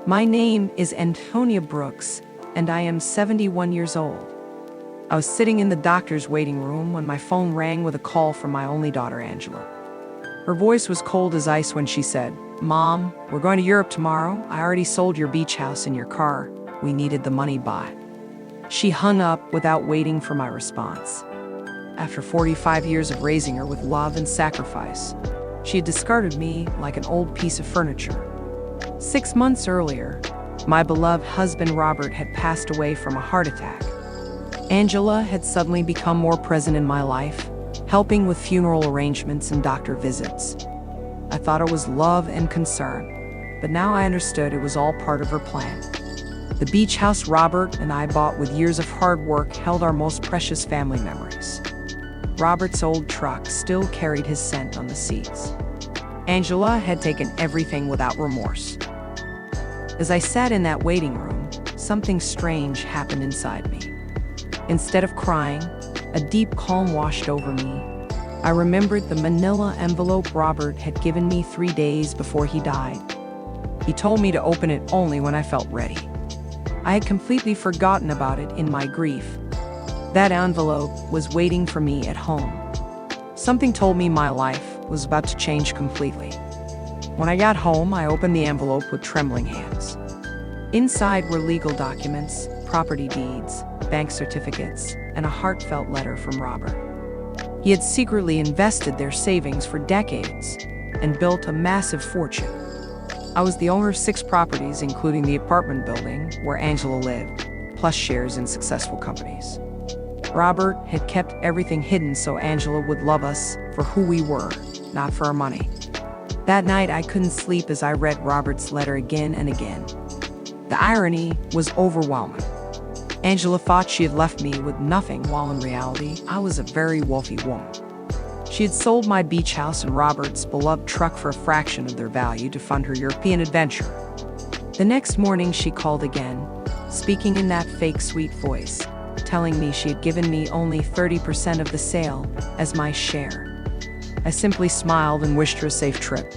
My name is Antonia Brooks, and I am 71 years old. I was sitting in the doctor's waiting room when my phone rang with a call from my only daughter, Angela. Her voice was cold as ice when she said, "Mom, we're going to Europe tomorrow. I already sold your beach house and your car. We needed the money by." She hung up without waiting for my response. After 45 years of raising her with love and sacrifice, she had discarded me like an old piece of furniture. 6 months earlier, my beloved husband Robert had passed away from a heart attack. Angela had suddenly become more present in my life, helping with funeral arrangements and doctor visits. I thought it was love and concern, but now I understood it was all part of her plan. The beach house Robert and I bought with years of hard work held our most precious family memories. Robert's old truck still carried his scent on the seats. Angela had taken everything without remorse. As I sat in that waiting room, something strange happened inside me. Instead of crying, a deep calm washed over me. I remembered the manila envelope Robert had given me 3 days before he died. He told me to open it only when I felt ready. I had completely forgotten about it in my grief. That envelope was waiting for me at home. Something told me my life was about to change completely. When I got home, I opened the envelope with trembling hands. Inside were legal documents, property deeds, bank certificates, and a heartfelt letter from Robert. He had secretly invested their savings for decades and built a massive fortune. I was the owner of 6 properties, including the apartment building where Angela lived, plus shares in successful companies. Robert had kept everything hidden so Angela would love us for who we were, not for our money. That night, I couldn't sleep as I read Robert's letter again and again. The irony was overwhelming. Angela thought she had left me with nothing, while in reality, I was a very wealthy woman. She had sold my beach house and Robert's beloved truck for a fraction of their value to fund her European adventure. The next morning, she called again, speaking in that fake sweet voice, telling me she had given me only 30% of the sale as my share. I simply smiled and wished her a safe trip.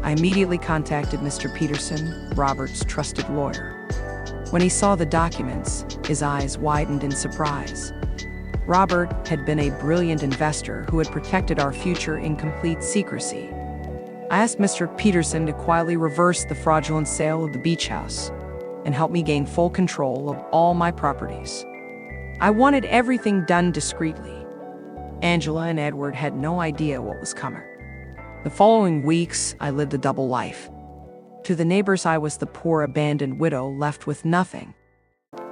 I immediately contacted Mr. Peterson, Robert's trusted lawyer. When he saw the documents, his eyes widened in surprise. Robert had been a brilliant investor who had protected our future in complete secrecy. I asked Mr. Peterson to quietly reverse the fraudulent sale of the beach house and help me gain full control of all my properties. I wanted everything done discreetly. Angela and Edward had no idea what was coming. The following weeks, I lived a double life. To the neighbors, I was the poor abandoned widow left with nothing.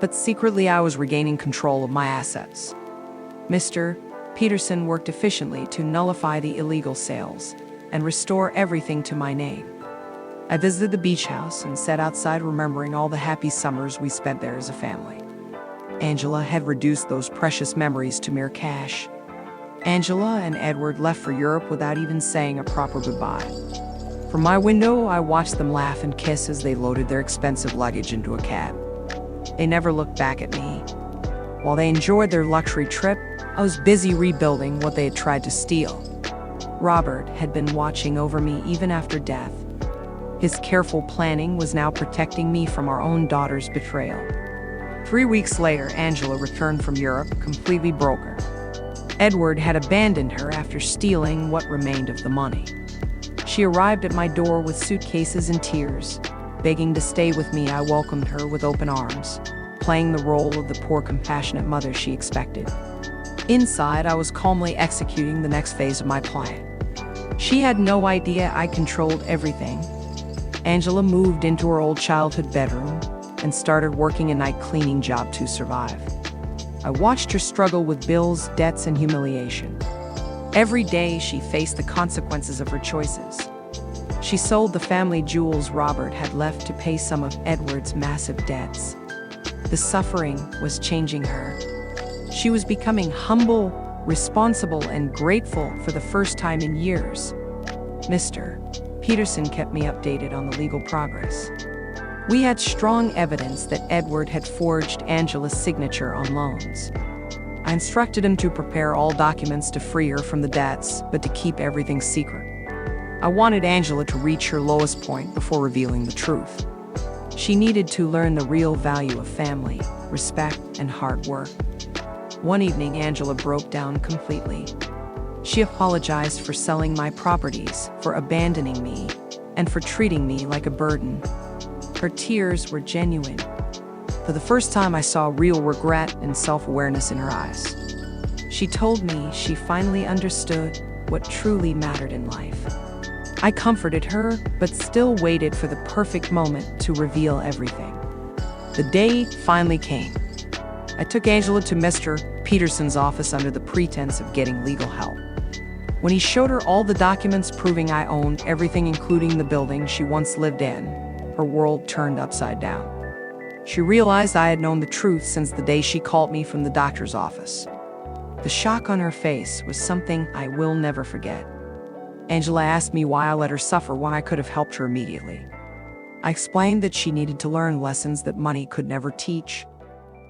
But secretly, I was regaining control of my assets. Mr. Peterson worked efficiently to nullify the illegal sales and restore everything to my name. I visited the beach house and sat outside remembering all the happy summers we spent there as a family. Angela had reduced those precious memories to mere cash. Angela and Edward left for Europe without even saying a proper goodbye. From my window, I watched them laugh and kiss as they loaded their expensive luggage into a cab. They never looked back at me. While they enjoyed their luxury trip, I was busy rebuilding what they had tried to steal. Robert had been watching over me even after death. His careful planning was now protecting me from our own daughter's betrayal. 3 weeks later, Angela returned from Europe, completely broken. Edward had abandoned her after stealing what remained of the money. She arrived at my door with suitcases and tears. Begging to stay with me, I welcomed her with open arms, playing the role of the poor, compassionate mother she expected. Inside, I was calmly executing the next phase of my plan. She had no idea I controlled everything. Angela moved into her old childhood bedroom and started working a night cleaning job to survive. I watched her struggle with bills, debts, and humiliation. Every day, she faced the consequences of her choices. She sold the family jewels Robert had left to pay some of Edward's massive debts. The suffering was changing her. She was becoming humble, responsible, and grateful for the first time in years. Mr. Peterson kept me updated on the legal progress. We had strong evidence that Edward had forged Angela's signature on loans. I instructed him to prepare all documents to free her from the debts, but to keep everything secret. I wanted Angela to reach her lowest point before revealing the truth. She needed to learn the real value of family, respect, and hard work. One evening, Angela broke down completely. She apologized for selling my properties, for abandoning me, and for treating me like a burden. Her tears were genuine. For the first time, I saw real regret and self-awareness in her eyes. She told me she finally understood what truly mattered in life. I comforted her, but still waited for the perfect moment to reveal everything. The day finally came. I took Angela to Mr. Peterson's office under the pretense of getting legal help. When he showed her all the documents proving I owned everything, including the building she once lived in, her world turned upside down. She realized I had known the truth since the day she called me from the doctor's office. The shock on her face was something I will never forget. Angela asked me why I let her suffer when I could have helped her immediately. I explained that she needed to learn lessons that money could never teach.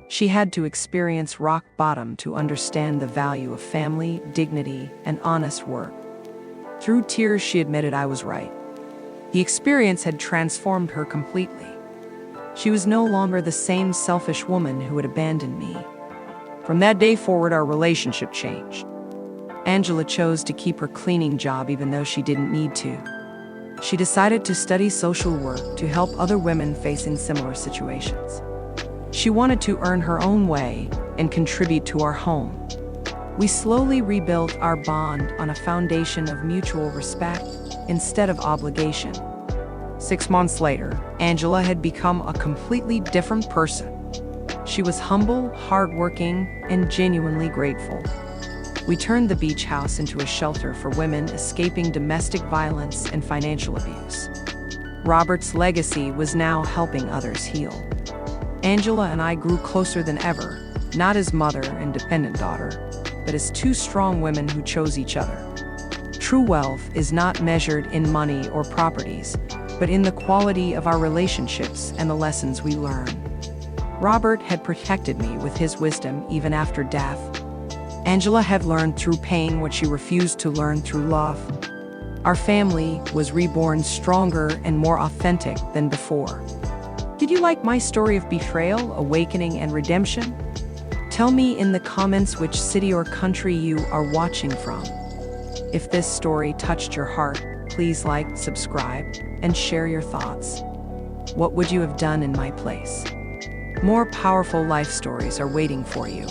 She had to experience rock bottom to understand the value of family, dignity, and honest work. Through tears, she admitted I was right. The experience had transformed her completely. She was no longer the same selfish woman who had abandoned me. From that day forward, our relationship changed. Angela chose to keep her cleaning job even though she didn't need to. She decided to study social work to help other women facing similar situations. She wanted to earn her own way and contribute to our home. We slowly rebuilt our bond on a foundation of mutual respect instead of obligation. 6 months later, Angela had become a completely different person. She was humble, hardworking, and genuinely grateful. We turned the beach house into a shelter for women escaping domestic violence and financial abuse. Robert's legacy was now helping others heal. Angela and I grew closer than ever, not as mother and dependent daughter, but as two strong women who chose each other. True wealth is not measured in money or properties, but in the quality of our relationships and the lessons we learn. Robert had protected me with his wisdom even after death. Angela had learned through pain what she refused to learn through love. Our family was reborn stronger and more authentic than before. Did you like my story of betrayal, awakening, and redemption? Tell me in the comments which city or country you are watching from. If this story touched your heart, please like, subscribe, and share your thoughts. What would you have done in my place? More powerful life stories are waiting for you.